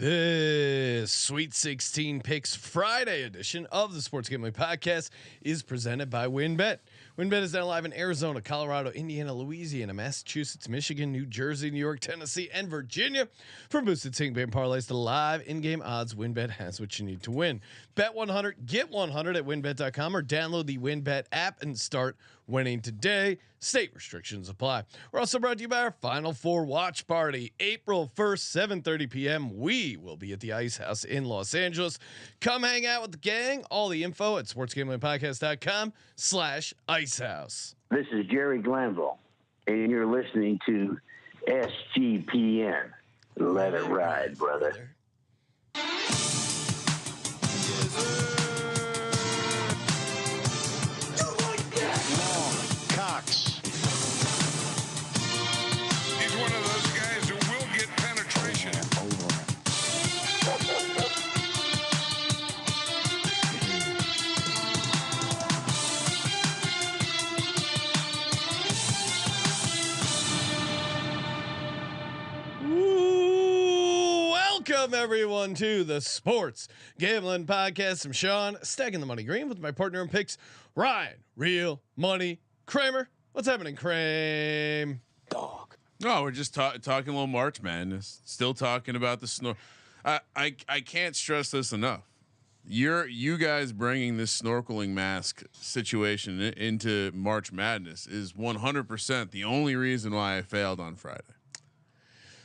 This Sweet 16 Picks Friday edition of the Sports Gambling Podcast is presented by WynnBET. WynnBET is now live in Arizona, Colorado, Indiana, Louisiana, Massachusetts, Michigan, New Jersey, New York, Tennessee, and Virginia. From boosted same-game parlays to live in-game odds, WynnBET has what you need to win. Bet 100, get 100 at WynnBET.com or download the WynnBET app and start winning today. State restrictions apply. We're also brought to you by our Final Four watch party, April 1st, 7:30 p.m. We will be at the Ice House in Los Angeles. Come hang out with the gang. All the info at sportsgamblingpodcast.com/icehouse. This is Jerry Glanville, and you're listening to SGPN. Let it ride, brother. He's one of those guys who will get penetration. Welcome everyone to the Sports Gambling Podcast. I'm Sean, stacking the money green with my partner in picks, Ryan, Real Money Kramer. What's happening, Kramer? Dog. No, we're just talking a little March Madness. Still talking about the snore. I can't stress this enough. You guys bringing this snorkeling mask situation into March Madness is 100% the only reason why I failed on Friday.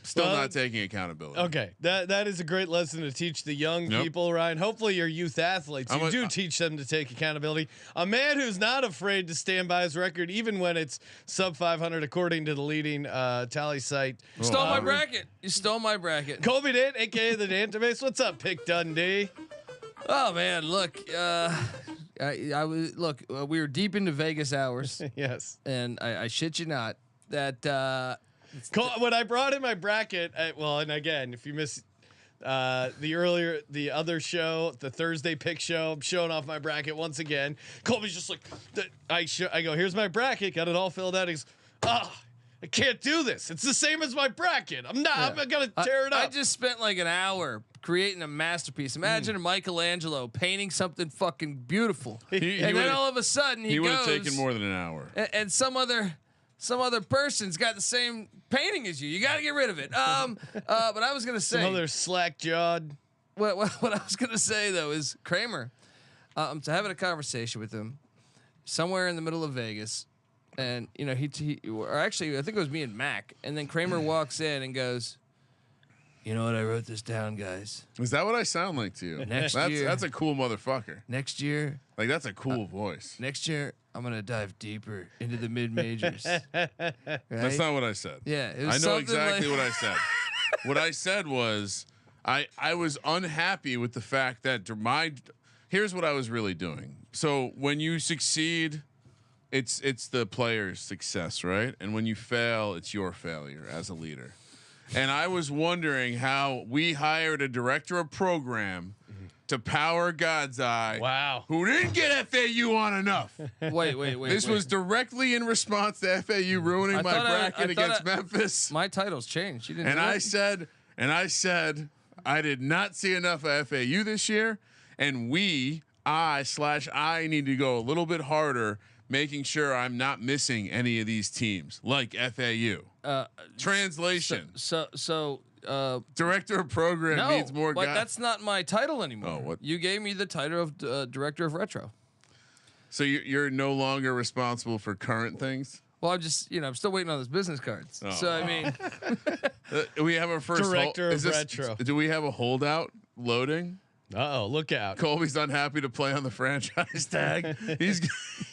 Still not taking accountability. Okay, that is a great lesson to teach the young people, Ryan. Hopefully, your youth athletes, you do teach them to take accountability. A man who's not afraid to stand by his record, even when it's sub 500, according to the leading tally site. Stole my bracket. You stole my bracket. Colby Dant, aka the Dantabase. What's up, Pick Dundee? Oh man, look, I was we were deep into Vegas hours. Yes, and I shit you not that. When I brought in my bracket, and again, if you miss the other show, the Thursday pick show, I'm showing off my bracket once again. Colby's just like, I go, here's my bracket, got it all filled out. He's, I can't do this. It's the same as my bracket. I'm gonna tear it up. I just spent like an hour creating a masterpiece. Imagine Michelangelo painting something fucking beautiful, and then all of a sudden he would goes, have taken more than an hour, and some other person's got the same painting as you. You got to get rid of it. But I was gonna say some other slack jawed. What I was gonna say though is Kramer. To having a conversation with him somewhere in the middle of Vegas, and or actually I think it was me and Mac, and then Kramer walks in and goes, "You know what? I wrote this down, guys. Is that what I sound like to you? Next year, that's a cool motherfucker. Next year, like that's a cool voice. Next year, I'm gonna dive deeper into the mid majors." Right? That's not what I said. Yeah, I know exactly what I said. What I said was I was unhappy with the fact that here's what I was really doing. So when you succeed, it's the player's success, right? And when you fail, it's your failure as a leader. And I was wondering how we hired a director of program to power God's Eye. Wow. Who didn't get FAU on enough. Wait. This was directly in response to FAU ruining my bracket against Memphis. My title's changed. You didn't. And I said I did not see enough of FAU this year, and I need to go a little bit harder, making sure I'm not missing any of these teams like FAU. Translation. So director of program needs more guys. But that's not my title anymore. Oh, what? You gave me the title of director of retro. So you're no longer responsible for current things. Well, I'm just I'm still waiting on those business cards. Oh. So I mean, we have our first director of retro. Do we have a holdout loading? Look out. Colby's unhappy to play on the franchise tag.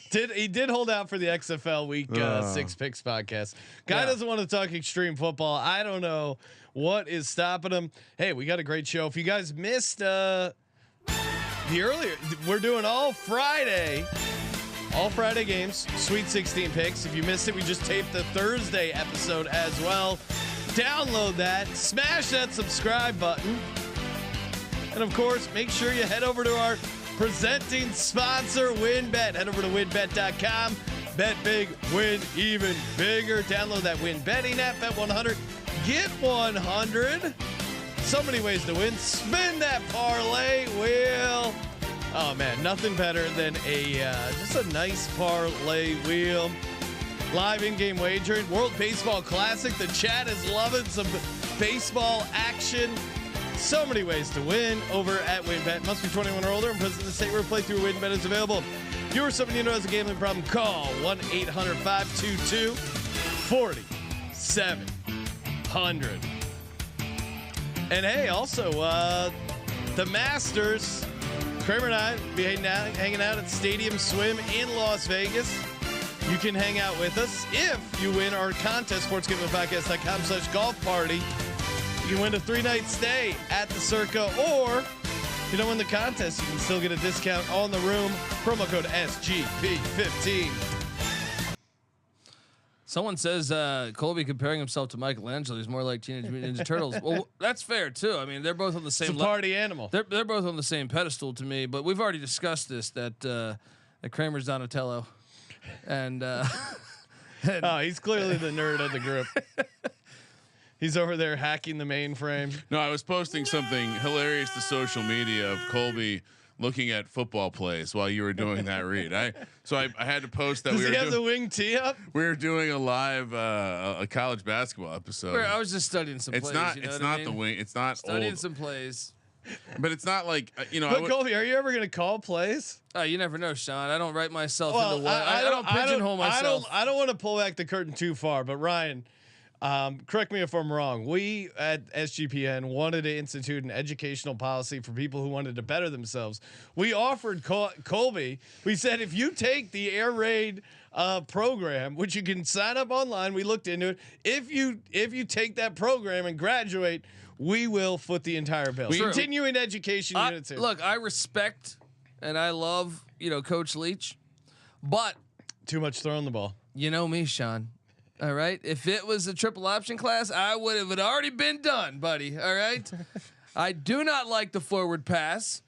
He did hold out for the XFL Week 6 Picks podcast. Guy doesn't want to talk extreme football. I don't know what is stopping him. Hey, we got a great show. If you guys missed the earlier, we're doing all Friday games, Sweet 16 picks. If you missed it, we just taped the Thursday episode as well. Download that, smash that subscribe button. And of course, make sure you head over to our presenting sponsor, WynnBET. Head over to WynnBET.com. Bet big, win even bigger. Download that Win Betting app. Bet 100, get 100. So many ways to win. Spin that parlay wheel. Oh man, nothing better than a just a nice parlay wheel. Live in-game wagering. World Baseball Classic. The chat is loving some baseball action. So many ways to win over at WinBet. Must be 21 or older and present in the state where playthrough WinBet is available. If you or someone you know has a gambling problem, call 1-800-522-4700. And hey, also, the Masters. Kramer and I be hanging out at Stadium Swim in Las Vegas. You can hang out with us if you win our contest, sportsgamblingpodcast.com/golf party. You can win a 3-night stay at the Circa, or if you don't win the contest, you can still get a discount on the room. Promo code SGP15. Someone says Colby comparing himself to Michelangelo is more like Teenage Mutant Ninja Turtles. Well, that's fair too. I mean, they're both on the same It's a party animal. They're both on the same pedestal to me. But we've already discussed this that Kramer's Donatello, and oh, he's clearly the nerd of the group. He's over there hacking the mainframe. No, I was posting something hilarious to social media of Colby looking at football plays while you were doing that read. I had to post that. Does he have the wing tee up? We were doing a live a college basketball episode. I was just studying some plays. It's not the wing. It's not studying old. some plays. But it's not like But Colby, are you ever going to call plays? You never know, Sean. I don't write myself Well, into what I don't pigeonhole myself. I don't want to pull back the curtain too far, but Ryan, correct me if I'm wrong. We at SGPN wanted to institute an educational policy for people who wanted to better themselves. We offered Colby. We said if you take the Air Raid program, which you can sign up online, we looked into it. If you take that program and graduate, we will foot the entire bill. Continuing education units here. Look, I respect and I love Coach Leach, but too much throwing the ball. You know me, Sean. All right. If it was a triple option class, I would have already been done, buddy. All right. I do not like the forward pass.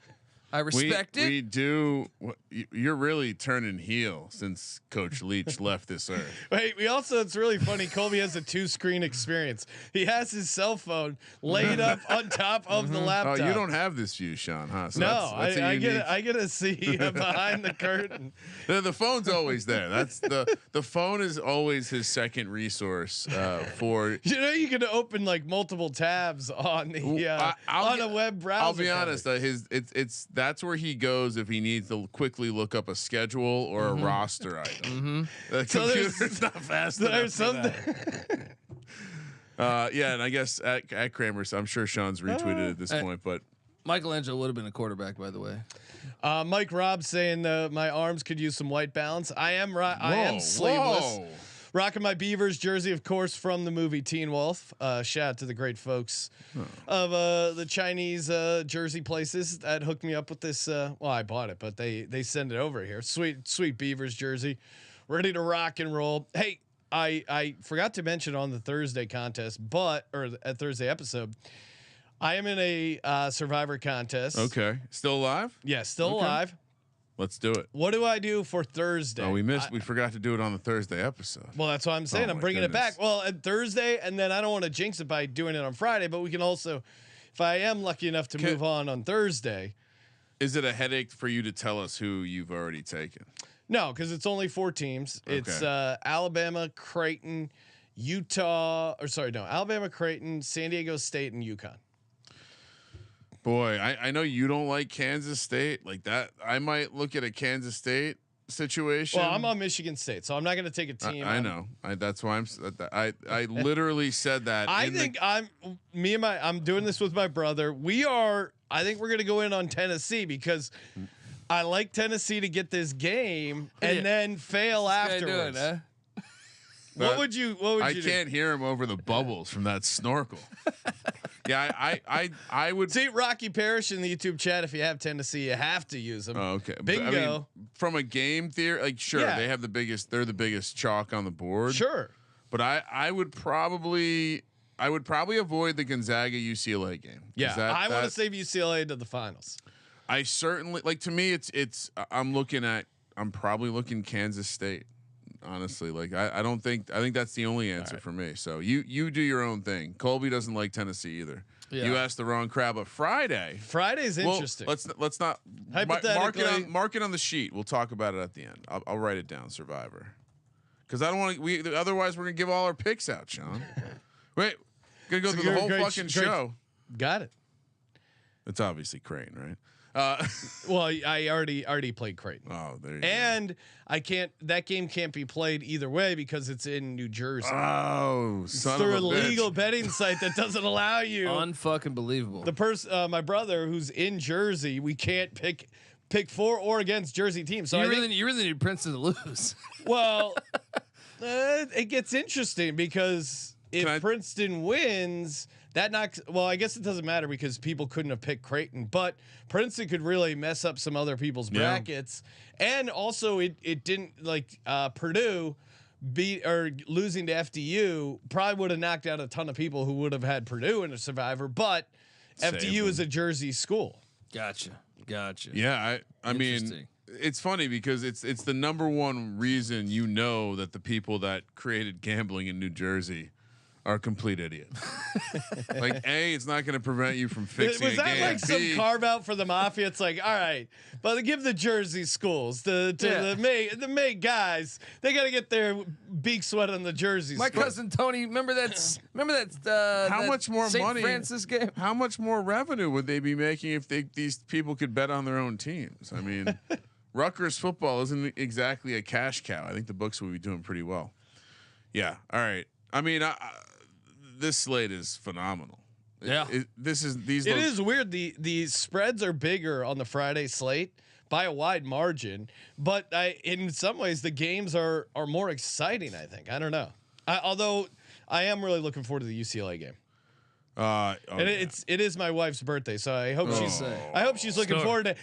I respect it. We do. You're really turning heel since Coach Leach left this earth. Wait, it's really funny. Colby has a 2-screen experience. He has his cell phone laid up on top of the laptop. Oh, you don't have this view, Sean, huh? So no, I get to see behind the curtain. The phone's always there. That's the phone is always his second resource for. You can open like multiple tabs on the on a web browser. I'll be honest. That's where he goes if he needs to quickly look up a schedule or a roster item. The computer's not fast enough. There's something. Yeah, and I guess at Kramer's, I'm sure Sean's retweeted at this point, but Michelangelo would have been a quarterback, by the way. Mike Robb saying my arms could use some white balance. I am sleeveless. Whoa. Rocking my Beavers jersey, of course, from the movie Teen Wolf. Shout out to the great folks of the Chinese jersey places that hooked me up with this. Well, I bought it, but they send it over here. Sweet Beavers jersey, ready to rock and roll. Hey, I forgot to mention on the Thursday contest, at Thursday episode, I am in a Survivor contest. Okay, still alive? Yeah, still alive. Let's do it. What do I do for Thursday? Oh, we forgot to do it on the Thursday episode. Well, that's what I'm saying. I'm bringing it back. Well, at Thursday, and then I don't want to jinx it by doing it on Friday, but we can also, if I am lucky enough to move on Thursday. Is it a headache for you to tell us who you've already taken? No, because it's only 4 teams. Okay. It's Alabama, Creighton, Alabama, Creighton, San Diego State, and UConn. Boy, I know you don't like Kansas State like that. I might look at a Kansas State situation. Well, I'm on Michigan State, so I'm not going to take a team. I know. That's why I literally said that. I'm doing this with my brother. I think we're going to go in on Tennessee because I like Tennessee to get this game and then fail afterwards. What would you do? I can't hear him over the bubbles from that snorkel. Yeah, I would see Rocky Parrish in the YouTube chat. If you have Tennessee, you have to use them. Oh, okay, bingo. I mean, from a game theory, they have the biggest. They're the biggest chalk on the board. Sure, but I would probably avoid the Gonzaga UCLA game. Yeah, I want to save UCLA to the finals. I certainly to me. It's I'm probably looking Kansas State. Honestly, I think that's the only answer for me. So you do your own thing. Colby doesn't like Tennessee either. You asked the wrong crowd, but Friday's interesting. Let's not Hypothetically, mark it on the sheet. We'll talk about it at the end. I'll write it down. Survivor, because I don't want to. Otherwise, we're gonna give all our picks out, Sean. Wait, gonna go through the whole fucking show. Got it. It's obviously Creighton, right? Well, I already played Creighton. Oh, there you and go. I can't. That game can't be played either way because it's in New Jersey. Oh, son of a through a bitch. legal betting site that doesn't allow you. Unfucking believable. The person, my brother, who's in Jersey, we can't pick for or against Jersey teams. So you really need Princeton to lose. Well, it gets interesting because if Princeton wins. That knocks. Well, I guess it doesn't matter because people couldn't have picked Creighton, but Princeton could really mess up some other people's brackets, and also it didn't like Purdue losing to FDU probably would have knocked out a ton of people who would have had Purdue in a Survivor, but FDU is a Jersey school. Gotcha. Yeah, I mean, it's funny because it's the number one reason that the people that created gambling in New Jersey are complete idiots. Like, A, it's not going to prevent you from fixing. Was that like some carve out for the mafia? It's like, all right, but give the Jersey schools the May guys. They got to get their beak sweat on the jerseys. My cousin Tony, remember that? How much more St. money? Francis game. How much more revenue would they be making if these people could bet on their own teams? I mean, Rutgers football isn't exactly a cash cow. I think the books will be doing pretty well. Yeah. All right. I mean, this slate is phenomenal. Yeah, it is weird. The spreads are bigger on the Friday slate by a wide margin, but in some ways the games are more exciting. I think. I don't know. Although I am really looking forward to the UCLA game. It is my wife's birthday, so I hope she's looking forward to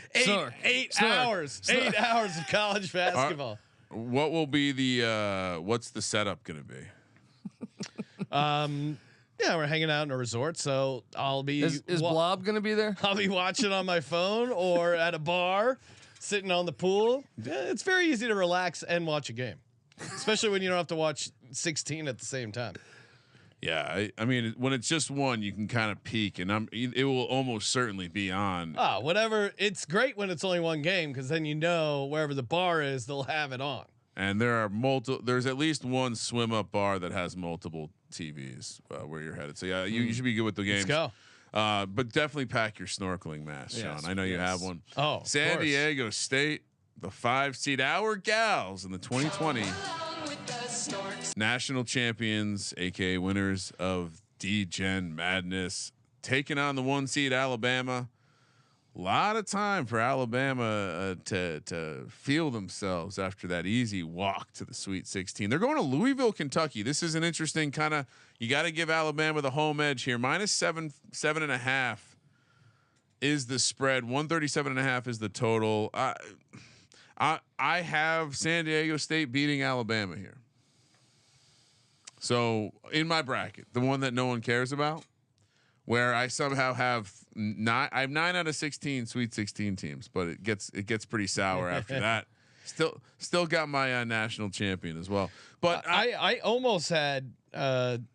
eight hours of college basketball. What will be what's the setup going to be? Yeah, we're hanging out in a resort, so I'll be. Is Blob gonna be there? I'll be watching on my phone or at a bar, sitting on the pool. It's very easy to relax and watch a game, especially when you don't have to watch 16 at the same time. Yeah, I mean, when it's just one, you can kind of peek, and it will almost certainly be on. Whatever. It's great when it's only one game because then wherever the bar is, they'll have it on. And there's at least one swim up bar that has multiple TVs where you're headed. So yeah, you should be good with the games. Let's go. But definitely pack your snorkeling mask, Sean. I know you have one. Oh, San Diego State, the 5 seed, our gals in the 2020 national champions, aka winners of D-Gen Madness, taking on the 1 seed Alabama. A lot of time for Alabama to feel themselves after that easy walk to the Sweet 16. They're going to Louisville, Kentucky. This is an interesting kind of. You got to give Alabama the home edge here. -7.5 is the spread. 137.5 is the total. I have San Diego State beating Alabama here. So in my bracket, the one that no one cares about, where I somehow have I have 9 out of 16 Sweet 16 teams, but it gets pretty sour after that. Still got my national champion as well. But I almost had San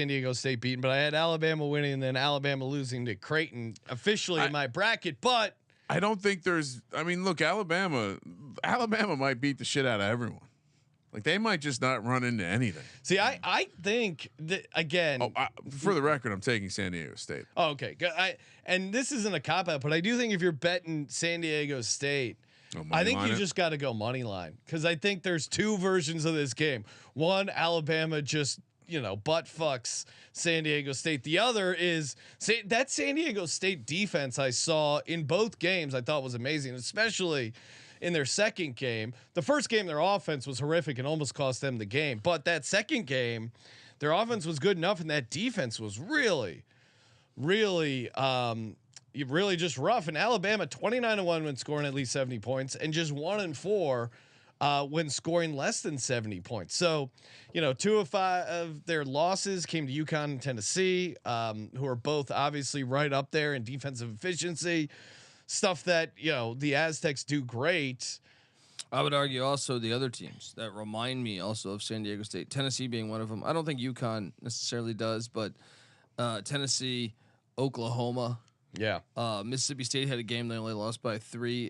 Diego State beaten, but I had Alabama winning and then Alabama losing to Creighton officially in my bracket. But I don't think there's. I mean, look, Alabama might beat the shit out of everyone. Like they might just not run into anything. See, I think that again. For the record, I'm taking San Diego State. Oh, okay. And this isn't a cop out, but I do think if you're betting San Diego State, I think you just got to go money line because I think there's 2 versions of this game. One, Alabama just butt fucks San Diego State. The other is that San Diego State defense I saw in both games. I thought was amazing, especially in their second game. The first game, their offense was horrific and almost cost them the game. But that second game, their offense was good enough, and that defense was really just rough. And Alabama 29-1 when scoring at least 70 points, and just 1-4 when scoring less than 70 points. So, 2 of 5 of their losses came to UConn and Tennessee, who are both obviously right up there in defensive efficiency. Stuff that the Aztecs do great. I would argue also the other teams that remind me also of San Diego State, Tennessee being one of them. I don't think UConn necessarily does, but Tennessee, Oklahoma. Yeah. Mississippi State had a game they only lost by 3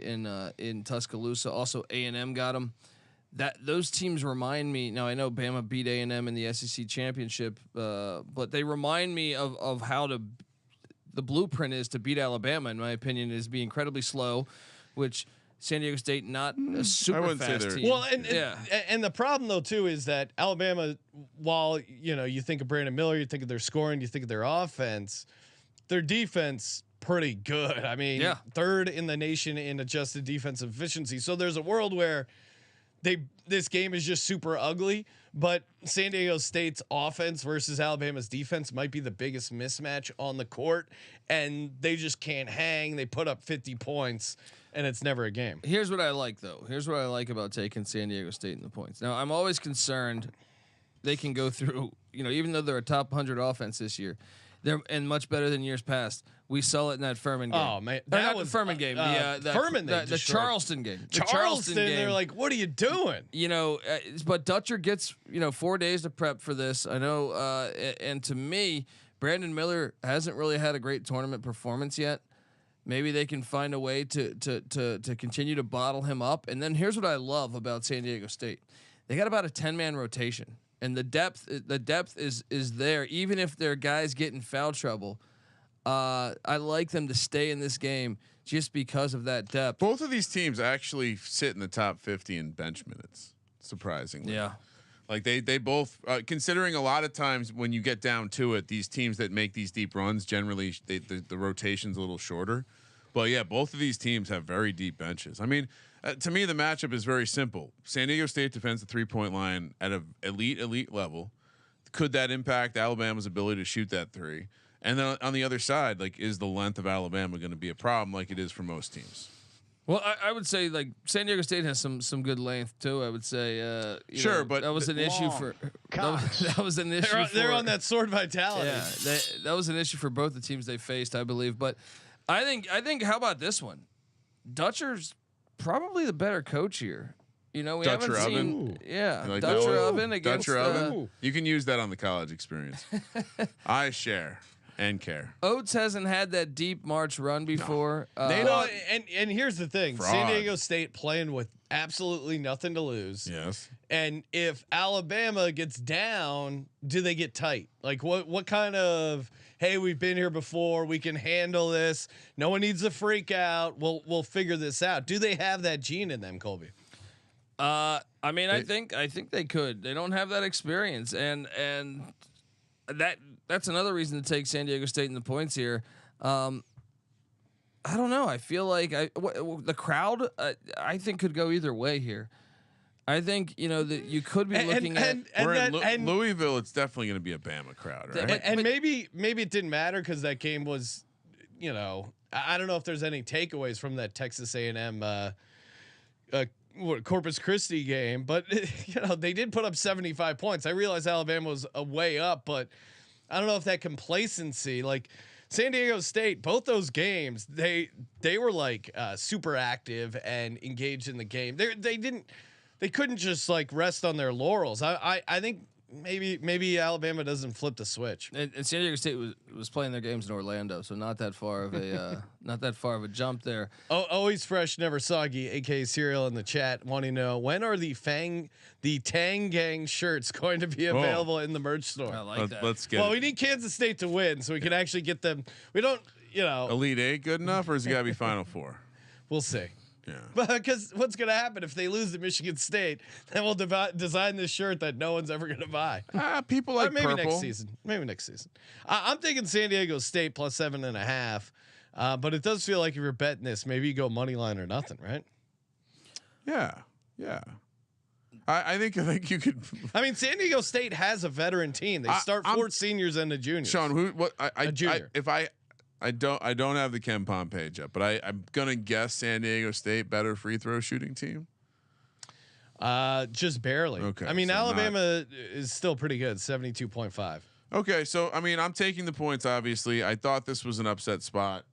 in Tuscaloosa. Also, A&M got them. Those teams remind me. Now I know Bama beat A&M in the SEC championship, but they remind me of how the blueprint is to beat Alabama. In my opinion, is be incredibly slow, which San Diego State not a super fast team. Well, and the problem though too is that Alabama, while you think of Brandon Miller, you think of their scoring, you think of their offense, their defense pretty good. I mean, third in the nation in adjusted defensive efficiency. So there's a world where this game is just super ugly, but San Diego State's offense versus Alabama's defense might be the biggest mismatch on the court, and they just can't hang. They put up 50 points, and it's never a game. Here's what I like, though. Here's what I like about taking San Diego State in the points. Now, I'm always concerned they can go through, even though they're a top 100 offense this year, they're and much better than years past. We saw it in that Furman game. Oh man, that was the Furman game. The Charleston game. The Charleston game. They're like, what are you doing? But Dutcher gets 4 days to prep for this. I know, and to me, Brandon Miller hasn't really had a great tournament performance yet. Maybe they can find a way to continue to bottle him up. And then here's what I love about San Diego State: they got about a 10-man rotation. And the depth is there, even if their guys get in foul trouble. I like them to stay in this game just because of that depth. Both of these teams actually sit in the top 50 in bench minutes, surprisingly. Yeah. Like they both, considering a lot of times when you get down to it, these teams that make these deep runs, generally the rotation's a little shorter. But yeah, both of these teams have very deep benches. I mean, to me, the matchup is very simple. San Diego State defends the 3-point line at an elite level. Could that impact Alabama's ability to shoot that three? And then on the other side, like, is the length of Alabama going to be a problem like it is for most teams? Well, I would say like San Diego State has some good length too. I would say, but that was an issue for that was an issue. They're on that sword vitality. Yeah, that was an issue for both the teams they faced, I believe. But I think how about this one? Dutcher's probably the better coach here. We Dutcher haven't Oven? seen, like Dutcher Oven against Dutcher Oven. You can use that on the college experience. I share and care. Oates hasn't had that deep March run before. And here's the thing: fraud. San Diego State playing with absolutely nothing to lose. Yes. And if Alabama gets down, do they get tight? Like what kind of, hey, we've been here before, we can handle this. No one needs to freak out. We'll figure this out. Do they have that gene in them, Colby? I think they could. They don't have that experience, and that's another reason to take San Diego State in the points here. I don't know. I feel like the crowd I think could go either way here. I think that you could be looking at. We're in Louisville. It's definitely going to be a Bama crowd, right? And maybe it didn't matter because that game was, I don't know if there's any takeaways from that Texas A&M Corpus Christi game, but they did put up 75 points. I realize Alabama was a way up, but I don't know if that complacency, like San Diego State, both those games, they were like super active and engaged in the game. They couldn't just like rest on their laurels. I think maybe Alabama doesn't flip the switch. And San Diego State was playing their games in Orlando, so not that far of a jump there. Always fresh, never soggy. AK Serial in the chat wanting to know, when are the Tang Gang shirts going to be available in the merch store? I like that. Let's get. Well, we need Kansas State to win so we can actually get them. We don't, Elite Eight good enough, or is it got to be Final Four? We'll see. Yeah. Because what's going to happen if they lose to Michigan State? Then we'll design this shirt that no one's ever going to buy. People like maybe purple. Maybe next season. I'm thinking San Diego State plus 7.5. But it does feel like if you're betting this, maybe you go money line or nothing, right? Yeah. I think you could. I mean, San Diego State has a veteran team. They start 4 seniors and a junior. Sean, a junior. I don't have the KenPom page up, but I'm gonna guess San Diego State better free throw shooting team. Just barely. Okay. I mean, so Alabama is still pretty good, 72.5. Okay, so I mean, I'm taking the points. Obviously, I thought this was an upset spot.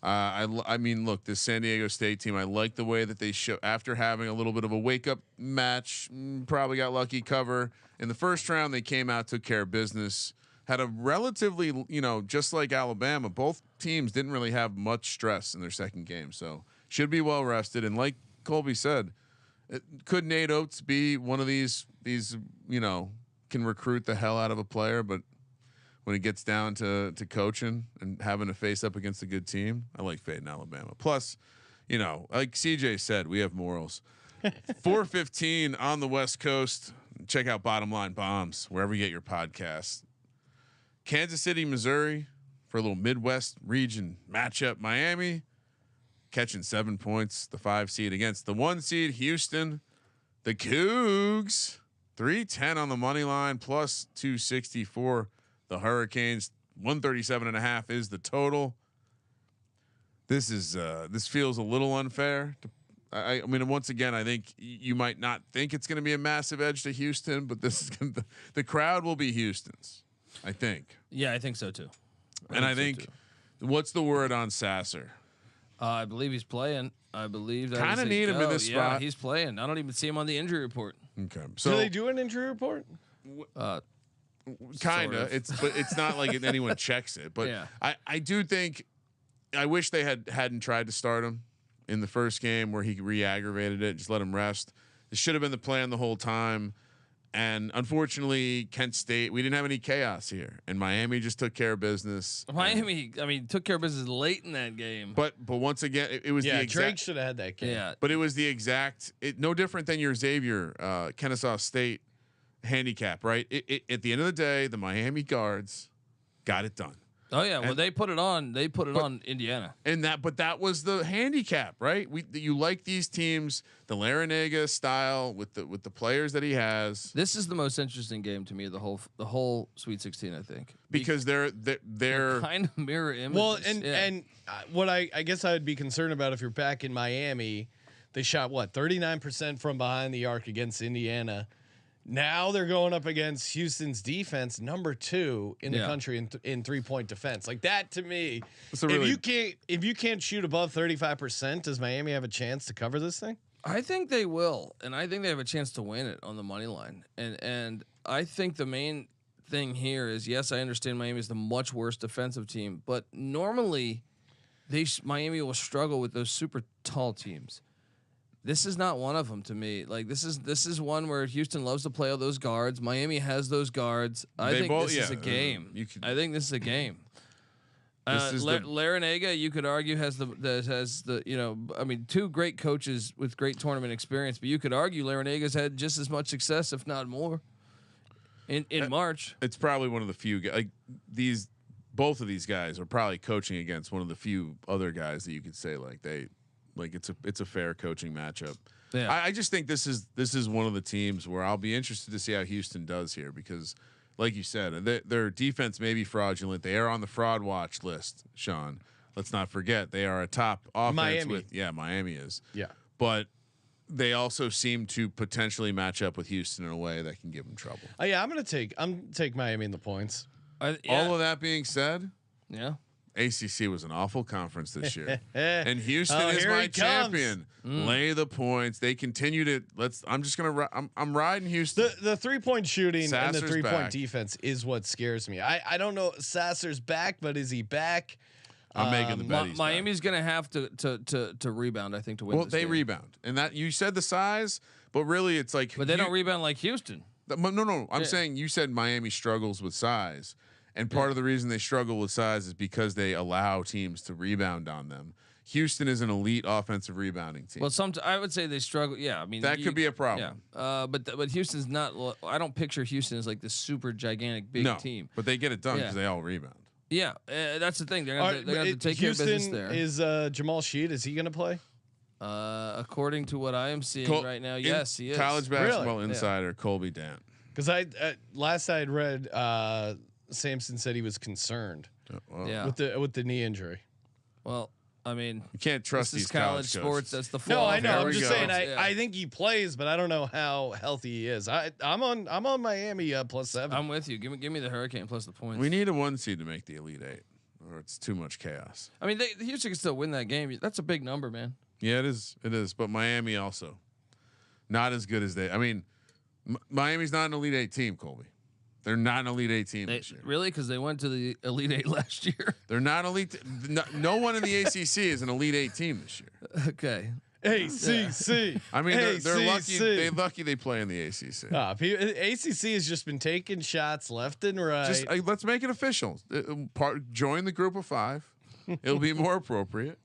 I mean, look, this San Diego State team. I like the way that they show after having a little bit of a wake up match. Probably got lucky cover in the first round. They came out, took care of business. had a relatively, just like Alabama, both teams didn't really have much stress in their second game, so should be well rested. And like Colby said, could Nate Oates be one of these can recruit the hell out of a player, but when it gets down to coaching and having to face up against a good team, I like fading Alabama. Plus, like CJ said, we have morals. 4:15 on the West Coast. Check out Bottom Line Bombs wherever you get your podcasts. Kansas City, Missouri for a little Midwest region matchup. Miami catching 7 points, the 5 seed against the 1 seed Houston. The Cougs 310 on the money line plus 264. The Hurricanes 137.5 is the total. This feels a little unfair. I mean, once again, I think you might not think it's going to be a massive edge to Houston, but this is the crowd will be Houston's. I think. Yeah, I think so too. I think what's the word on Sasser? I believe he's playing. I believe that kind of need him in this spot. Yeah, he's playing. I don't even see him on the injury report. Okay, so do they do an injury report? Kind of. It's not like anyone checks it, but yeah. I do think I wish they hadn't tried to start him in the first game where he re-aggravated it. Just let him rest. It should have been the plan the whole time. And unfortunately, Kent State, we didn't have any chaos here, and Miami just took care of business. Miami, took care of business late in that game. But once again, it was the exact. Drake should have had that game. Yeah, but it was the exact. No different than your Xavier, Kennesaw State handicap, right? At the end of the day, the Miami guards got it done. Oh yeah, well they put it on. They put it on Indiana. And that was the handicap, right? You like these teams, the Larinaga style with the players that he has. This is the most interesting game to me. The whole Sweet 16, I think, because they're kind of mirror images. Well, and what I guess I would be concerned about if you're back in Miami, they shot 39% from behind the arc against Indiana. Now they're going up against Houston's defense, number 2 in the country in 3-point defense. Like that to me, if you can't shoot above 35%, does Miami have a chance to cover this thing? I think they will, and I think they have a chance to win it on the money line. And I think the main thing here is, yes, I understand Miami is the much worse defensive team, but normally Miami will struggle with those super tall teams. This is not one of them to me. Like this is one where Houston loves to play all those guards. Miami has those guards. I think this is a game. I think this is a game. Larinaga, you could argue has the 2 great coaches with great tournament experience, but you could argue Larinaga's had just as much success, if not more, in March. It's probably one of the few like these. Both of these guys are probably coaching against one of the few other guys that you could say it's a fair coaching matchup. Yeah. I just think this is one of the teams where I'll be interested to see how Houston does here because, like you said, their defense may be fraudulent. They are on the fraud watch list, Sean. Let's not forget they are a top offense. Miami is. Yeah, but they also seem to potentially match up with Houston in a way that can give them trouble. I'm gonna take Miami in the points. All of that being said, yeah. ACC was an awful conference this year, and Houston is my champion. Lay the points. They continue to. I'm riding Houston. The 3-point shooting Sasser's and the 3-point defense is what scares me. I don't know. Sasser's back, but is he back? I'm making the bet. Miami's going to have to rebound. I think to win. Well, this they game. rebound, and that you said the size, but really it's like. But they don't rebound like Houston. No. I'm saying you said Miami struggles with size. And part of the reason they struggle with size is because they allow teams to rebound on them. Houston is an elite offensive rebounding team. Well, I would say they struggle. Yeah, I mean that could be a problem. Yeah, but Houston's not. I don't picture Houston as like this super gigantic big team. But they get it done because they all rebound. Yeah, that's the thing. They're gonna have to take care of business there. Is Jamal Sheed? Is he going to play? According to what I am seeing right now, yes, he is. College basketball insider Colby Dant. Because last I had read. Samson said he was concerned with the knee injury. Well, I mean, you can't trust these college sports. That's the flaw. No, I know. I'm just saying. I think he plays, but I don't know how healthy he is. I'm on Miami +7. I'm with you. Give me the Hurricane plus the points. We need a 1 seed to make the Elite 8, or it's too much chaos. I mean, Houston can still win that game. That's a big number, man. Yeah, it is. It is. But Miami also not as good as they. I mean, Miami's not an Elite 8 team, Colby. They're not an Elite Eight team They, this year. really? Because they went to the Elite Eight last year. They're not elite. No one in the ACC is an Elite Eight team this year. Okay. ACC. I mean, they're lucky. ACC. They're lucky they play in the ACC. ACC has just been taking shots left and right. Just let's make it official. Join the group of 5. It'll be more appropriate.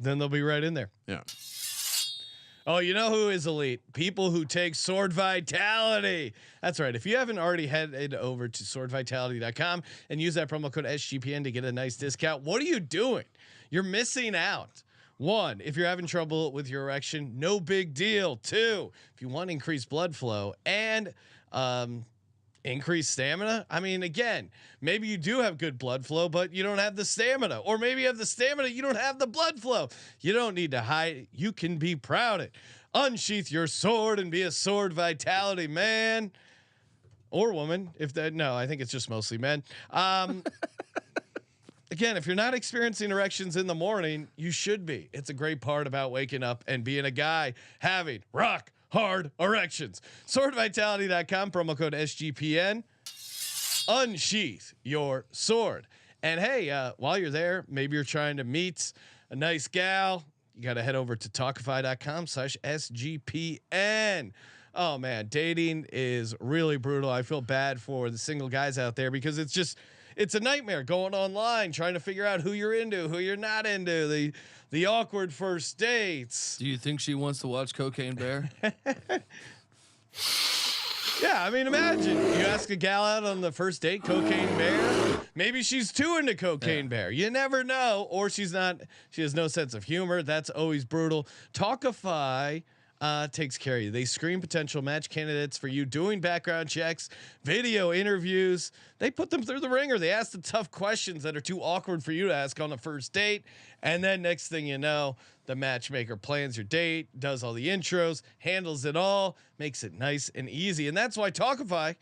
Then they'll be right in there. Yeah. Oh, you know who is elite? People who take Sword Vitality. That's right. If you haven't already headed over to swordvitality.com and use that promo code SGPN to get a nice discount, what are you doing? You're missing out. 1, if you're having trouble with your erection, no big deal. 2, if you want increased blood flow and increased stamina. I mean, again, maybe you do have good blood flow, but you don't have the stamina. Or maybe you have the stamina, you don't have the blood flow. You don't need to hide. You can be proud it. Unsheath your sword and be a Sword Vitality man or woman. I think it's just mostly men. Again, if you're not experiencing erections in the morning, you should be. It's a great part about waking up and being a guy having rock hard erections. SwordVitality.com, promo code SGPN. Unsheath your sword. And hey, while you're there, maybe you're trying to meet a nice gal. You got to head over to talkify.com/SGPN. Oh man, dating is really brutal. I feel bad for the single guys out there because it's a nightmare going online, trying to figure out who you're into, who you're not into, the awkward first dates. Do you think she wants to watch Cocaine Bear? Yeah, I mean, imagine you ask a gal out on the first date, Cocaine Bear. Maybe she's too into Cocaine Bear. You never know. Or she's not. She has no sense of humor. That's always brutal. Talkify takes care of you. They screen potential match candidates for you, doing background checks, video interviews. They put them through the ringer. They ask the tough questions that are too awkward for you to ask on the first date. And then next thing you know, the matchmaker plans your date, does all the intros, handles it all, makes it nice and easy. And that's why Talkify,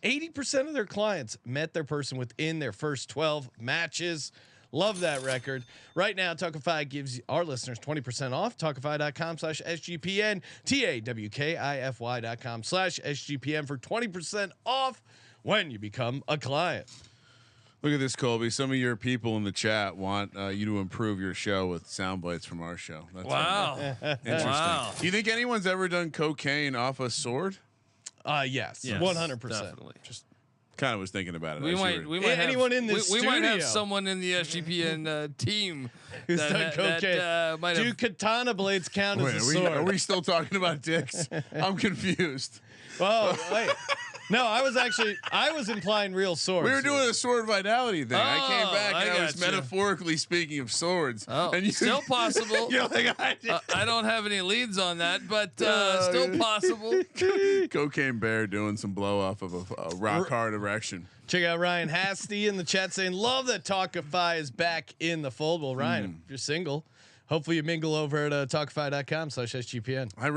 80% of their clients met their person within their first 12 matches. Love that record. Right now, Talkify gives our listeners 20% off. Talkify.com/SGPN. TAWKIFY.com/SGPN for 20% off when you become a client. Look at this, Colby. Some of your people in the chat want you to improve your show with sound bites from our show. That's Wow. interesting. Wow. Do you think anyone's ever done cocaine off a sword? Yes, 100%. Definitely. Just kind of was thinking about it. We might anyone have, in this we might have studio someone in the SGPN team who's done cocaine. might Do have. katana blades count as a sword? Are we still talking about dicks? I'm confused. Oh, wait. No, I was implying real swords. We were doing a sword vitality thing. I came back and I was gotcha. metaphorically speaking of swords. Oh, and still possible. You're like, I don't have any leads on that, but still possible. Cocaine Bear doing some blow off of a rock hard erection. Check out Ryan Hasty in the chat saying, love that Talkify is back in the fold. Well, Ryan, if you're single, hopefully you mingle over at talkify.com/SGPN. I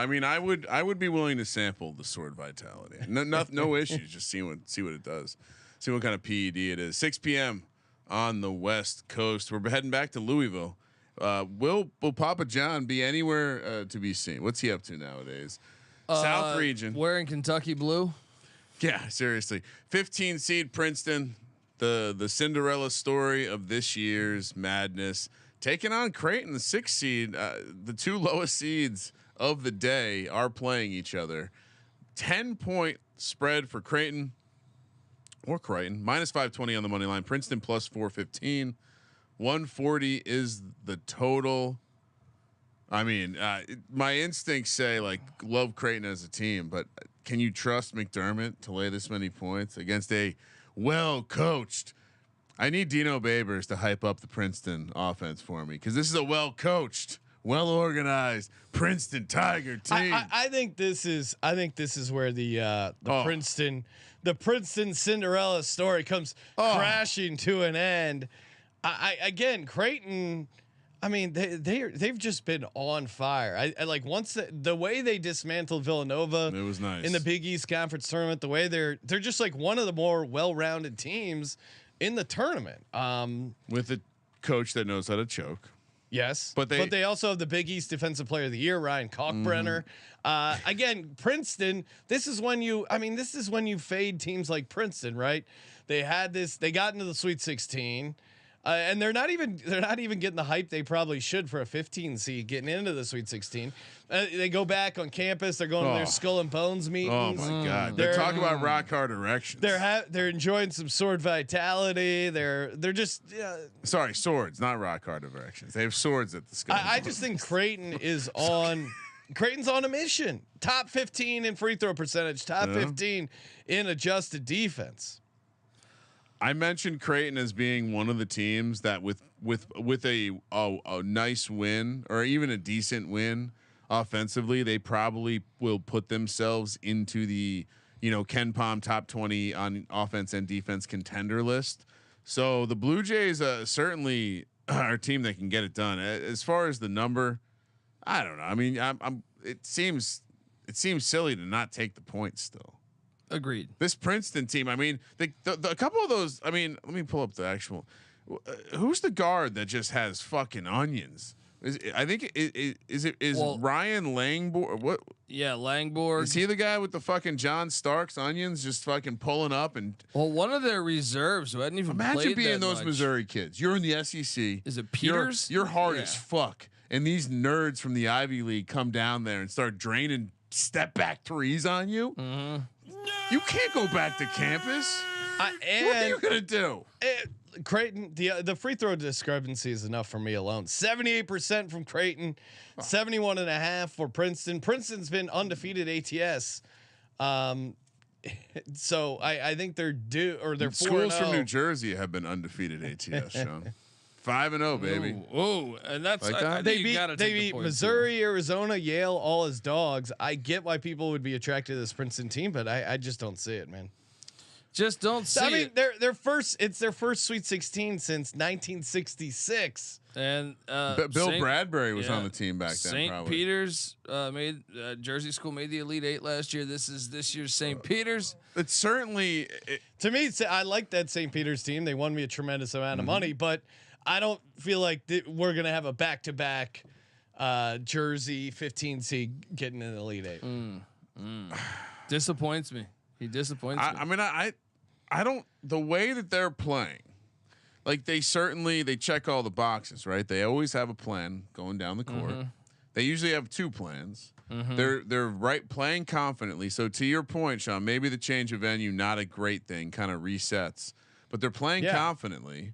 mean, I would be willing to sample the sword vitality. No issues. Just see what it does. See what kind of PED it is. 6 p.m. on the West Coast. We're heading back to Louisville. Will Papa John be anywhere to be seen? What's he up to nowadays? South region. Wearing Kentucky blue. Yeah, seriously. 15 seed Princeton, the Cinderella story of this year's madness, taking on Creighton, the 6 seed. The 2 lowest seeds of the day are playing each other. 10-point spread for Creighton, minus 520 on the money line. Princeton plus 415. 140 is the total. I mean, my instincts say like love Creighton as a team, but can you trust McDermott to lay this many points against a well-coached? I need Dino Babers to hype up the Princeton offense for me because this is a well-coached, well-organized Princeton Tiger team. I think this is where the Princeton Cinderella story comes crashing to an end. Again, Creighton. I mean, they've just been on fire. I like once the way they dismantled Villanova. It was nice in the Big East Conference tournament. The way they're just like one of the more well-rounded teams in the tournament. With a coach that knows how to choke. Yes, but they also have the Big East Defensive Player of the Year, Ryan Kalkbrenner. Again, Princeton. This is when you fade teams like Princeton, right? They had this. They got into the Sweet 16, and they're not even getting the hype they probably should for a 15 seed getting into the Sweet 16. They go back on campus. They're going to their Skull and Bones oh meetings. my god, they're talking about rock hard erections. They're enjoying some sword vitality. They're just sorry, swords, not rock hard erections. They have swords at the Skull. I just think Creighton is on. Creighton's on a mission. Top 15 in free throw percentage. Top 15 in adjusted defense. I mentioned Creighton as being one of the teams that with a nice win or even a decent win offensively, they probably will put themselves into the Ken Pom top 20 on offense and defense contender list. So the Blue Jays certainly are a team that can get it done. As far as the number, I don't know. I mean, it seems silly to not take the points still. Agreed. This Princeton team, I mean, the a couple of those. I mean, let me pull up the actual. Who's the guard that just has fucking onions? Ryan Langborg? What? Yeah, Langborg. Is he the guy with the fucking John Starks onions just fucking pulling up and? Well, one of their reserves who hadn't even Imagine played being that those much. Missouri kids. You're in the SEC. Is it Peters? You're hard Yeah. as fuck, and these nerds from the Ivy League come down there and start draining step back threes on you. Mm-hmm. You can't go back to campus. What are you gonna do? Creighton, the free throw discrepancy is enough for me alone. 78% from Creighton, 71.5 for Princeton. Princeton's been undefeated ATS. So I think they're due, or they're 4-0. Schools from New Jersey have been undefeated ATS, Sean. 5-0, baby. Ooh, and that's Like that? I They think you gotta beat take the points Missouri, Arizona, Yale, all as dogs. I get why people would be attracted to this Princeton team, but I just don't see it, man. here. Just don't see I mean, it. it's their first Sweet 16 since 1966. And Bill Bradbury was on the team back then. St. Probably. Peter's made Jersey School made the Elite Eight last year. This year's St. Peter's. It's certainly. To me, I like that St. Peter's team. They won me a tremendous amount of money, but I don't feel like we're gonna have a back-to-back Jersey 15 seed getting in the Elite Eight. Disappoints me. He disappoints me. I mean, I don't. The way that they're playing, like they check all the boxes, right? They always have a plan going down the court. They usually have two plans. They're right playing confidently. So to your point, Sean, maybe the change of venue not a great thing, kind of resets, but they're playing confidently.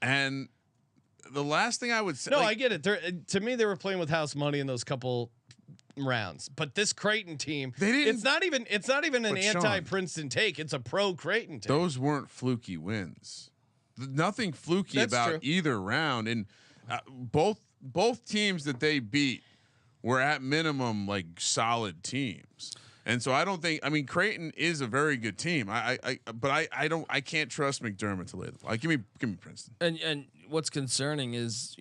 And the last thing I would say, no, I get it. To me, they were playing with house money in those couple rounds. But this Creighton team, it's not even an anti-Princeton take. It's a pro Creighton take. Those weren't fluky wins. Nothing fluky about either round, and both teams that they beat were at minimum like solid teams. And so I don't think. I mean, Creighton is a very good team. But I can't trust McDermott to lay the ball. Give me Princeton. And what's concerning is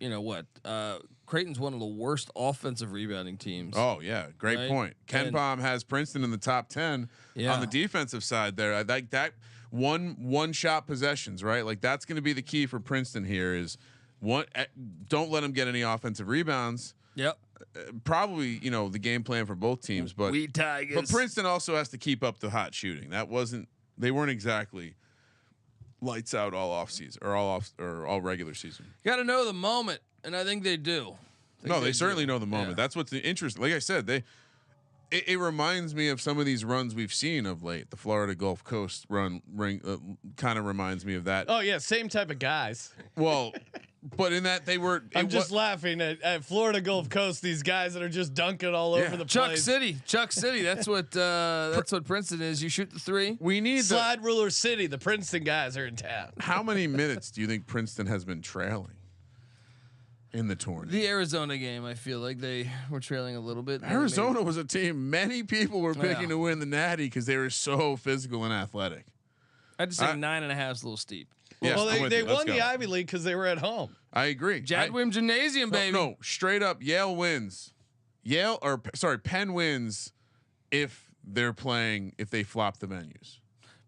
Creighton's one of the worst offensive rebounding teams. Oh yeah, great point. Ken Pom has Princeton in the top 10 on the defensive side. There, I like that one shot possessions. Right, like that's going to be the key for Princeton here. Is don't let them get any offensive rebounds. Yep. Probably, the game plan for both teams, but we Tigers. But Princeton also has to keep up the hot shooting. They weren't exactly lights out all off season or all regular season. Got to know the moment, and I think they do. They certainly know the moment. Yeah. That's what's interesting. Like I said, it reminds me of some of these runs we've seen of late. The Florida Gulf Coast run kind of reminds me of that. Oh yeah, same type of guys. Well. But in that they were, I'm just laughing at Florida Gulf Coast. These guys that are just dunking all over the place. Chuck City. That's what Princeton is. You shoot the three. We need Slide Ruler City. The Princeton guys are in town. How many minutes do you think Princeton has been trailing in the tournament? The Arizona game, I feel like they were trailing a little bit. Arizona was a team many people were picking to win the Natty because they were so physical and athletic. I just think 9.5 is a little steep. Yes, well, they won the Ivy League because they were at home. I agree. Jadwin Gymnasium, baby. No, straight up, Yale wins. Penn wins if they flop the venues.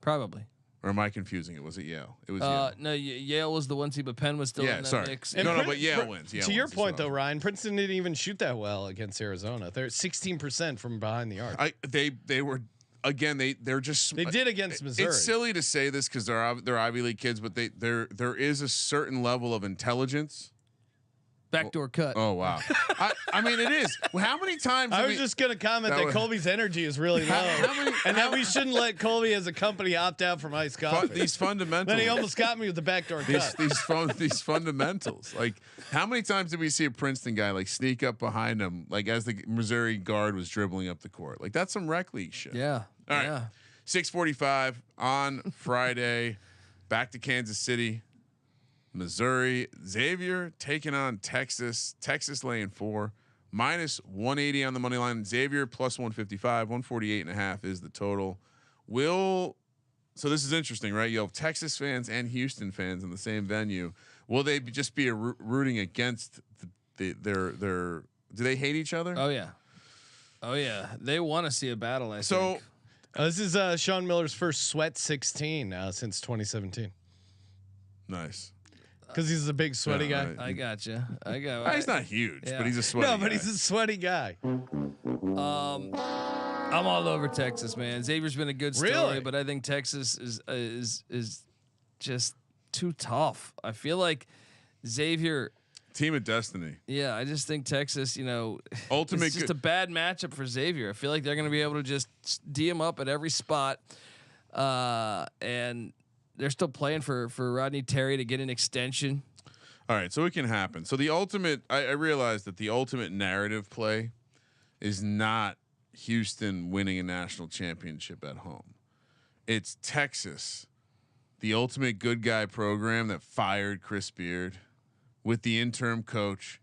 Probably. Or am I confusing it? Was it Yale? It was Yale. No, Yale was the 1 seed, but Penn was still in that mix. And No, but Yale wins. Yale to your wins, point, though, Ryan, Princeton didn't even shoot that well against Arizona. They're 16% from behind the arc. They were again. They're just they did against Missouri. It's silly to say this because they're Ivy League kids, but there is a certain level of intelligence. Backdoor cut. Oh wow! I mean, it is. Well, how many times? I was just gonna comment that Colby's energy is really low, and that we shouldn't let Colby as a company opt out from iced coffee. These fundamentals. Then he almost got me with the backdoor cut. These fundamentals. Like, how many times did we see a Princeton guy like sneak up behind him, like as the Missouri guard was dribbling up the court? Like that's some rec league shit. Yeah. All right. Yeah. 6:45 on Friday. Back to Kansas City. Missouri, Xavier taking on Texas. Texas laying 4, -180 on the money line. Xavier plus 155, 148.5 is the total. So this is interesting, right? You have Texas fans and Houston fans in the same venue. Will they just be rooting against their? Do they hate each other? Oh yeah. They want to see a battle. I think. This is Sean Miller's first sweat 16 since 2017. Nice. Because he's a big sweaty guy. I got you. He's not huge, but he's a sweaty. No, but guy. he's a sweaty guy. I'm all over Texas, man. Xavier's been a good story, Really? but I think Texas is just too tough. I feel like Xavier. Team of destiny. Yeah, I just think Texas, Ultimate. it's just a bad matchup for Xavier. I feel like they're going to be able to just D him up at every spot, and they're still playing for Rodney Terry to get an extension. All right, so it can happen. So the ultimate, I realized that the ultimate narrative play is not Houston winning a national championship at home. It's Texas, the ultimate good guy program that fired Chris Beard with the interim coach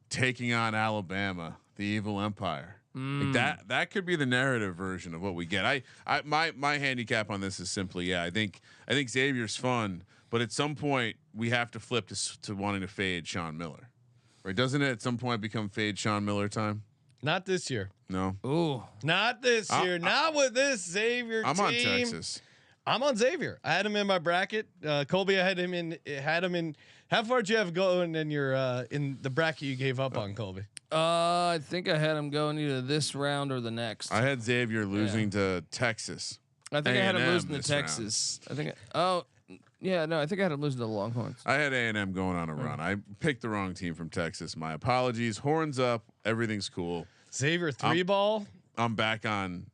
taking on Alabama, the evil empire. Like that could be the narrative version of what we get. My handicap on this is simply, I think Xavier's fun, but at some point we have to flip to wanting to fade Sean Miller, right? Doesn't it at some point become fade Sean Miller time? Not this year. No. Ooh, Not this year. Not with this Xavier I'm team. on Texas. I'm on Xavier. I had him in my bracket. Colby, I had him in. How far did you have going in your in the bracket you gave up on, Colby? I think I had him going either this round or the next. I had Xavier losing to Texas. I think I had him A&M losing to this Texas. I think. I think I had him losing to the Longhorns. I had A&M going on a run. I picked the wrong team from Texas. My apologies. Horns up. Everything's cool. Xavier 3-ball. I'm back on.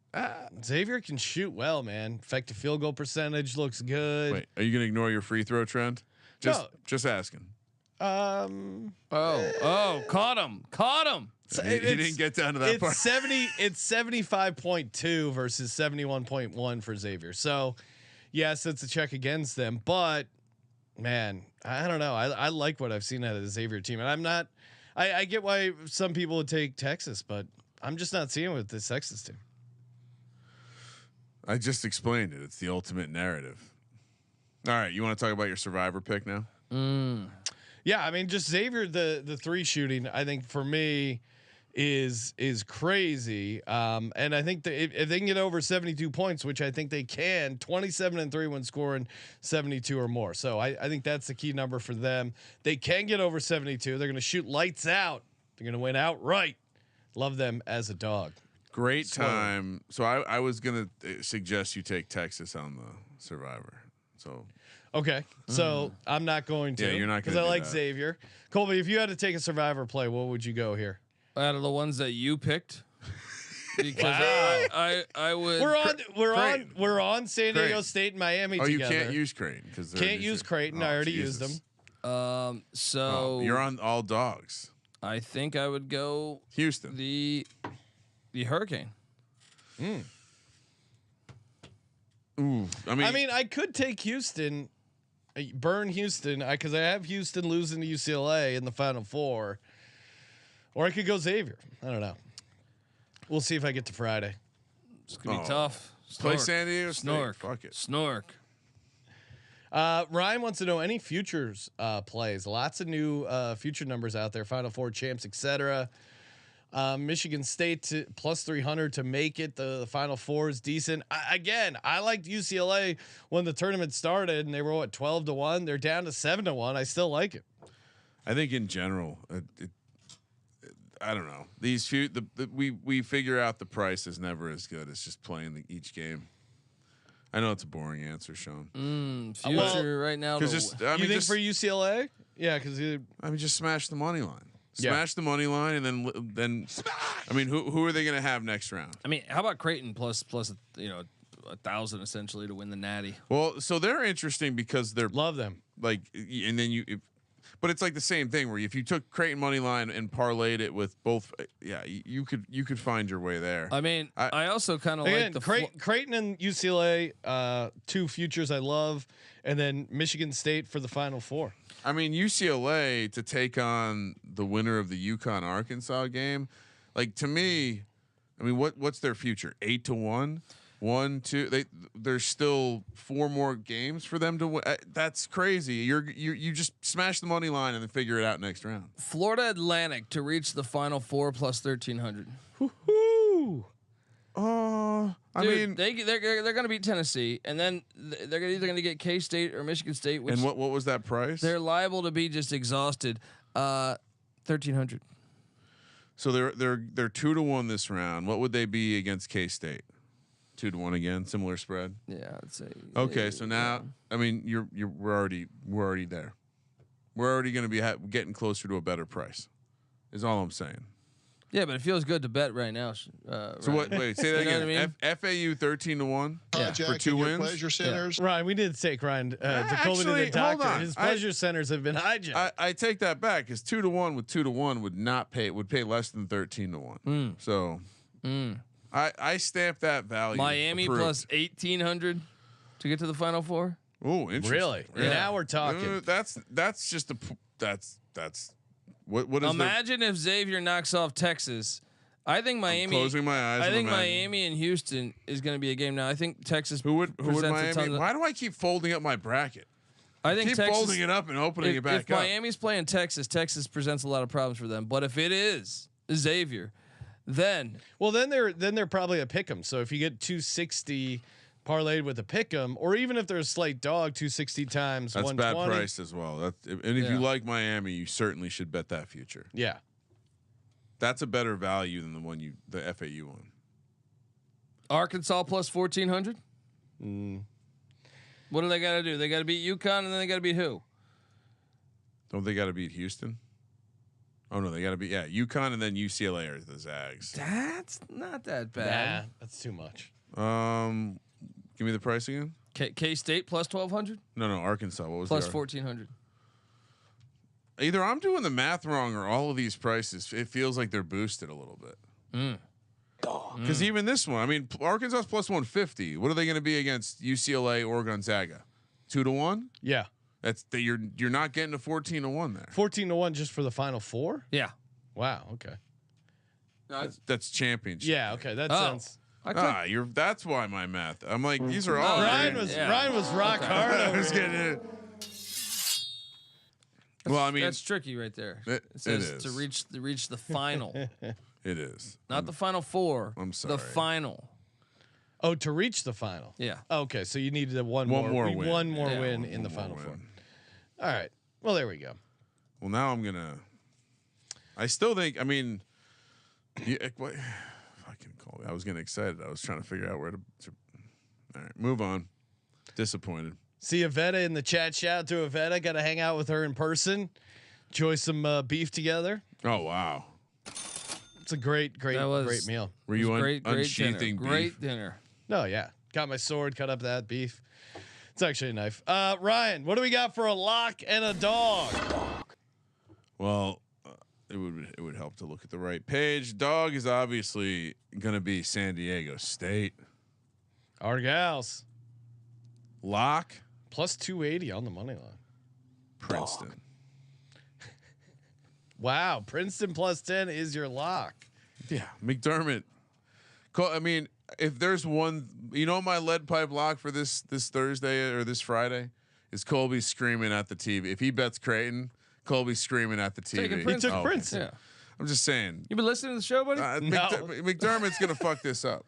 Xavier can shoot well, man. Effective field goal percentage looks good. Wait, are you gonna ignore your free throw trend? Just asking. Caught him. He didn't get down to that part. It's 75.2 versus 71.1 for Xavier. So, yes, it's a check against them. But man, I don't know. I like what I've seen out of the Xavier team, and I'm not. I get why some people would take Texas, but I'm just not seeing it with this Texas team. I just explained it. It's the ultimate narrative. All right, you want to talk about your survivor pick now? Yeah, I mean, just Xavier, the 3 shooting, I think for me is crazy. And I think that if they can get over 72 points, which I think they can, 27-3 when scoring 72 or more. So I think that's the key number for them. They can get over 72. They're going to shoot lights out. They're going to win outright. Love them as a dog. Great time. So I was gonna suggest you take Texas on the survivor. So okay, so I'm not going to. Yeah, you're not because gonna I do like that. Xavier. Colby, if you had to take a survivor play, what would you go here? Out of the ones that you picked, because I would. We're on San Diego Creighton. State and Miami you together. can't use Creighton because Can't use Creighton. I already used them. So you're on all dogs. I think I would go Houston. the Hurricane. Ooh, I mean, I could take Houston, burn Houston, because I have Houston losing to UCLA in the Final Four, or I could go Xavier. I don't know. We'll see if I get to Friday. It's gonna be tough. play Snork. San Diego State. Snork. Fuck it. Snork. Ryan wants to know any futures plays. Lots of new future numbers out there. Final Four champs, etc. Michigan State to plus 300 to make it. The Final Four is decent. I liked UCLA when the tournament started, and they were what 12-1. They're down to 7-1. I still like it. I think in general, I don't know. These we figure out the price is never as good as just playing each game. I know it's a boring answer, Sean. Future right now. You think for UCLA? Yeah, because just smash the money line. Yeah. Smash the money line, and then I mean, who are they going to have next round? I mean, how about Creighton plus 1,000 essentially to win the Natty? Well, so they're interesting because they're love them. like, and then but it's like the same thing where if you took Creighton money line and parlayed it with both, you could find your way there. I mean, I also kind of like the Creighton and UCLA, two futures I love, and then Michigan State for the Final Four. I mean, UCLA to take on the winner of the UConn Arkansas game, like to me, I mean, what's their future? 8-1, 1, 2. There's still 4 more games for them to win. That's crazy. You just smash the money line and then figure it out next round. Florida Atlantic to reach the Final Four plus 1,300. Woo-hoo. I mean, they're going to beat Tennessee, and then they're either going to get K-State or Michigan State. Which and what was that price? They're liable to be just exhausted. 1,300. So they're 2-1 this round. What would they be against K-State? 2-1 again, similar spread. Yeah, I'd say. Okay, so now I mean we're already there. We're already going to be getting closer to a better price. Is all I'm saying. Yeah, but it feels good to bet right now. So what? Wait, say that again. What I mean? FAU 13-1 for 2 wins. Pleasure centers. Yeah. Ryan, we did take Ryan to Colby the doctor. His pleasure centers have been hijacked. I take that back because 2-1 with 2-1 would pay less than 13-1. So I stamp that value. Miami approved. plus 1,800 to get to the Final Four. Oh, interesting. Really? Yeah. Now we're talking. That's just that's. What is Imagine if Xavier knocks off Texas. I think Miami. I'm closing my eyes. I think Miami and Houston is going to be a game now. I think Texas. Who would Miami? Why do I keep folding up my bracket? I think keep Texas, folding it up and opening it back if up. If Miami's playing Texas presents a lot of problems for them. But if it is Xavier, then they're probably a pick'em. So if you get 260 parlayed with a pick'em, or even if there's a slight dog, 260 times that's 120. bad price as well. And if you like Miami, you certainly should bet that future. Yeah, that's a better value than the FAU one. Arkansas plus 1,400. What do they got to do? They got to beat UConn, and then they got to beat who? Don't they got to beat Houston? Oh no, they got to beat UConn, and then UCLA are the Zags. That's not that bad. Nah, that's too much. Give me the price again. K-State plus 1,200. No, Arkansas. What was plus the 1,400? Either I'm doing the math wrong, or all of these prices, it feels like they're boosted a little bit. Because even this one, I mean, Arkansas plus 150. What are they going to be against UCLA or Gonzaga? 2-1. Yeah, you're not getting a 14-1 there. 14-1 just for the Final Four. Yeah. Wow. Okay. No, that's championship. Yeah. Okay. That sounds. That's why my math. I'm like, these are all. Ryan was rock hard. I was getting it. Well, I mean, that's tricky right there. It says is. to reach the final. It is Not the Final Four. I'm sorry. The final. Oh, to reach the final. Yeah. Okay, so you needed one more win. One more win in the Final Four. All right. Well, there we go. Well, now I'm gonna. I still think. I mean, what? Fucking call. I was getting excited. I was trying to figure out where to. All right, move on. Disappointed. See Avetta in the chat. Shout out to Avetta. Got to hang out with her in person. Enjoy some beef together. Oh wow. It's a great meal. Were you unsheathing dinner. Great dinner. No, yeah. Got my sword, cut up that beef. It's actually a knife. Ryan, what do we got for a lock and a dog? Well, it would help to look at the right page. Dog is obviously going to be San Diego State. Our gals. Lock. Plus 280 on the money line. Princeton. Dog. Wow, Princeton plus 10 is your lock. Yeah, McDermott. I mean, if there's one, my lead pipe lock for this Thursday or this Friday is Colby screaming at the TV. If he bets Creighton, Colby screaming at the TV. He took Princeton. I'm just saying. You been listening to the show, buddy? No. McDermott's gonna fuck this up.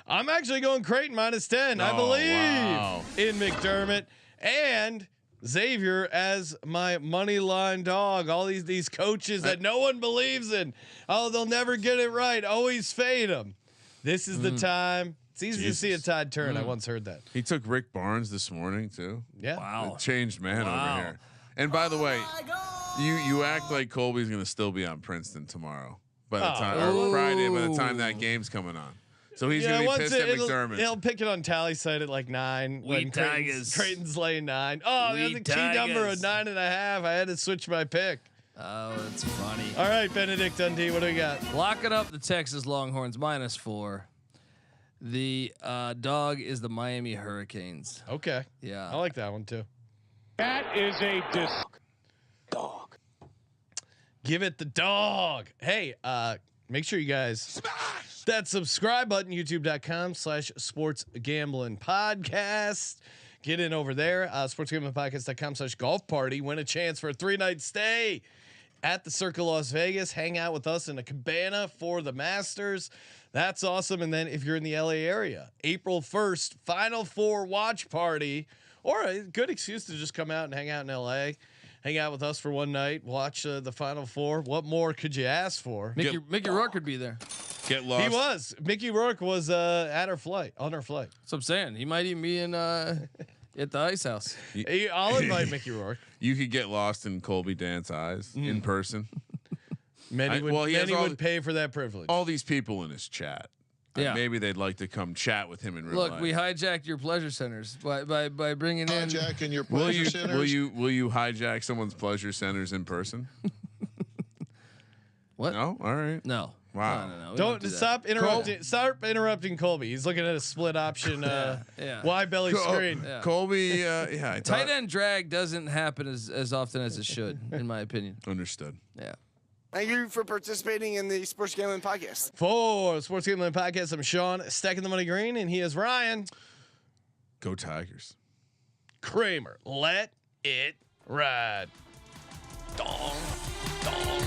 I'm actually going Creighton -10. I believe in McDermott and Xavier as my money line dog. All these coaches that no one believes in. Oh, they'll never get it right. Always fade them. This is the time. It's easy to see a tide turn. I once heard that. He took Rick Barnes this morning too. Yeah. Wow. A changed man over here. And by the way, you act like Colby's gonna still be on Princeton tomorrow by the time or Friday by the time that game's coming on. So he's gonna be pissed at McDermott. He'll pick it on tally site at like 9. When Creighton's laying 9. Oh, there's a key number of 9.5. I had to switch my pick. Oh, that's funny. All right, Benedict Dundee, what do we got? Locking up the Texas Longhorns -4. The dog is the Miami Hurricanes. Okay. Yeah. I like that one too. That is a dog. Give it the dog. Hey, make sure you guys smash that subscribe button, youtube.com/sportsgamblingpodcast. Get in over there. Sportsgamblingpodcast.com/golf party. Win a chance for a 3-night stay at the Circle Las Vegas. Hang out with us in a cabana for the Masters. That's awesome. And then if you're in the LA area, April 1st, Final Four watch party, or a good excuse to just come out and hang out in LA. Hang out with us for one night, watch the Final Four. What more could you ask for? Mickey Rourke could be there. Get lost. He was. Mickey Rourke was on her flight. That's what I'm saying. He might even be in at the Ice House. I'll invite Mickey Rourke. You could get lost in Colby Dant's eyes in person. Many would pay for that privilege. All these people in his chat. Yeah. Maybe they'd like to come chat with him in real Look, life. we hijacked your pleasure centers by bringing in. Hijacking your pleasure centers. Will you hijack someone's pleasure centers in person? What? No. All right. No. Wow. No. We Don't do that. stop interrupting. Stop interrupting Colby. He's looking at a split option wide belly screen. Yeah. Colby. Tight end drag doesn't happen as often as it should, in my opinion. Understood. Yeah. Thank you for participating in the Sports Gambling Podcast. For Sports Gambling Podcast, I'm Sean, stacking the money green, and he is Ryan. Go Tigers. Kramer. Let it ride. Dong, dong.